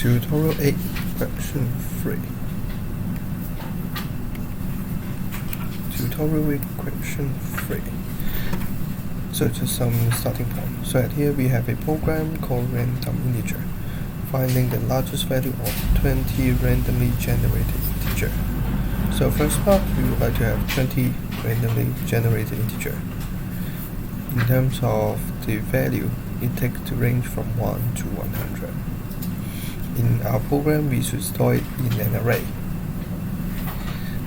Tutorial 8 Question 3. Tutorial 8 Question 3. So just some starting point. So at here we have a program called random integer, finding the largest value of 20 randomly generated integer. So first part, we would like to have 20 randomly generated integer. In terms of the value, it takes to range from 1 to 100. In our program, we should store it in an array.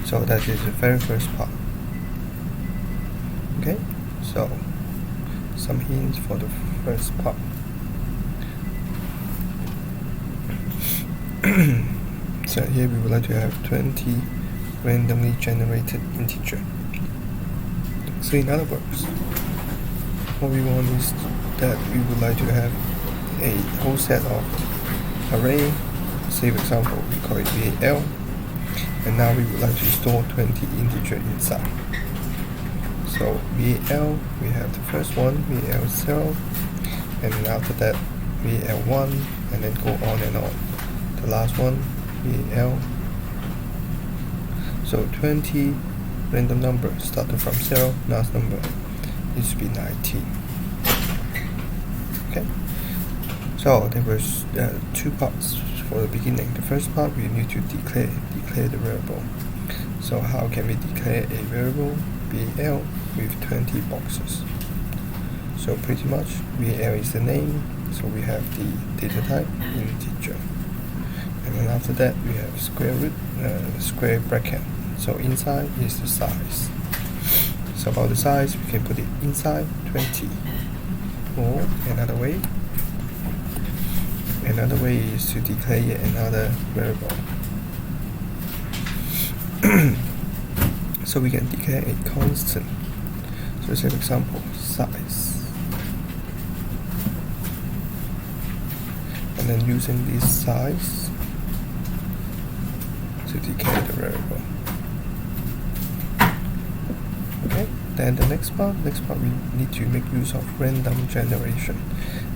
So that is the very first part. Okay, so some hints for the first part. So here we would like to have 20 randomly generated integer. So in other words, what we want is that we would like to have a whole set of array. Say for example we call it VAL, and now we would like to store 20 integer inside. So VAL, we have the first one, VAL0, and then after that VAL1, and then go on and on. The last one, VAL. So 20 random numbers started from 0, last number needs to be 19. Okay, so there was two parts for the beginning. The first part, we need to declare the variable. So how can we declare a variable VAL with 20 boxes? So pretty much VAL is the name, so we have the data type integer, and then after that we have square root, square bracket. So inside is the size. So about the size, we can put it inside 20. Or another way is to declare another variable. So we can declare a constant. So say for example size, and then using this size to declare the variable. Okay, then the next part we need to make use of random generation,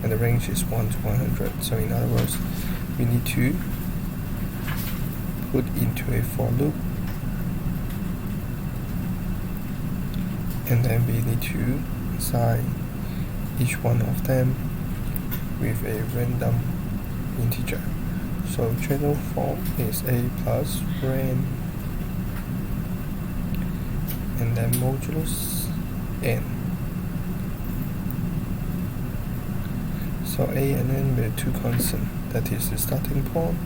and the range is 1 to 100. So in other words, we need to put into a for loop, and then we need to assign each one of them with a random integer. So general form is a plus ran, and then modulus n. So a and n were two constants, that is the starting point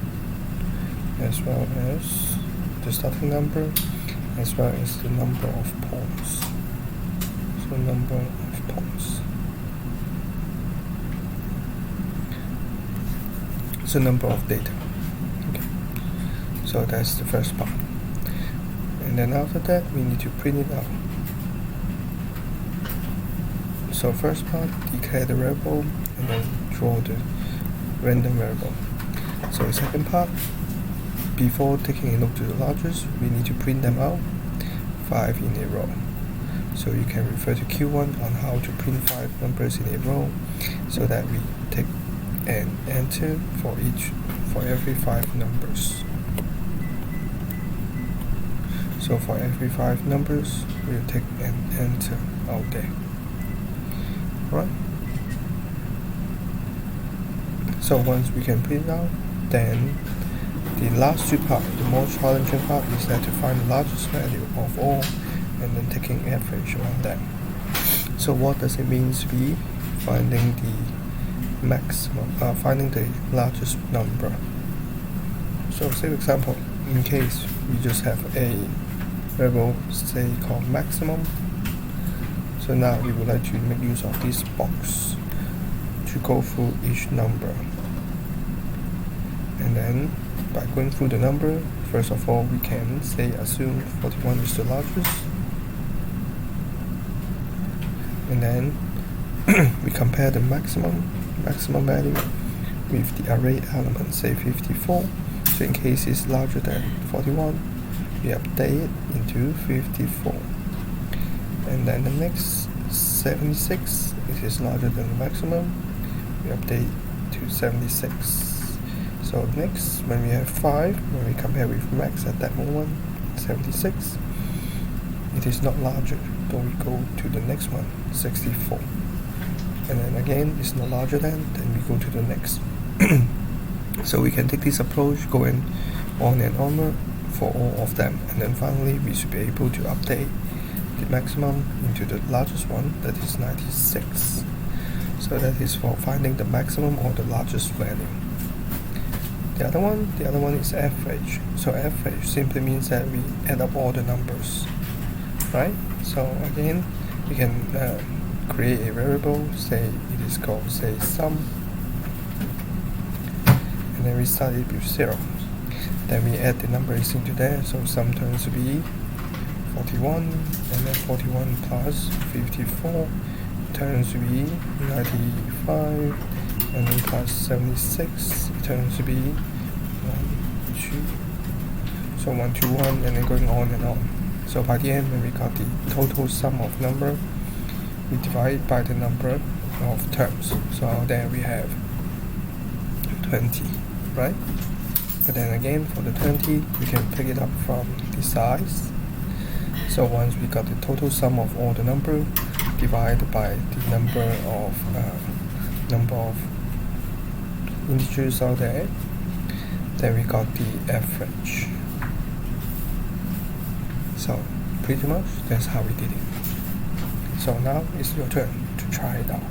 as well as the starting number as well as the number of points. So number of points. So number of data. Okay. So that's the first part. And then after that we need to print it out. So first part, declare the variable and then draw the random variable. So the second part, before taking a look to the largest, we need to print them out 5 in a row. So you can refer to Q1 on how to print 5 numbers in a row, so that we take an enter for every 5 numbers. So for every 5 numbers, we'll take an enter out there. Right? So once we can print out, then the last two parts, the more challenging part, is that to find the largest value of all, and then taking average on them. So what does it mean to be finding the maximum, finding the largest number? So say for example, in case we just have a variable, say called maximum. So now we would like to make use of this box to go through each number, and then by going through the number, first of all we can say assume 41 is the largest, and then we compare the maximum value with the array element, say 54. So in case it's larger than 41, we update it into 54, and then the next 76, it is larger than the maximum, we update to 76. So next, when we have 5, when we compare with max at that moment, 76, it is not larger, so we go to the next one, 64. And then again, it's not larger than, then we go to the next. So we can take this approach, going on and on for all of them, and then finally we should be able to update the maximum into the largest one, that is 96. So that is for finding the maximum or the largest value. The other one is average. So average simply means that we add up all the numbers, right? So again, we can create a variable, say it is called, say, sum, and then we start it with 0. Then we add the numbers into there, so sum turns to be 41, and then 41 plus 54 turns to be 95, and then plus 76 turns to be 1, 2. So 1, 2, 1, and then going on and on. So by the end, when we got the total sum of number, we divide by the number of terms. So there we have 20, right? But then again, for the 20, we can pick it up from the size. So once we got the total sum of all the number, divided by the number of integers out there, then we got the average. So pretty much that's how we did it. So now it's your turn to try it out.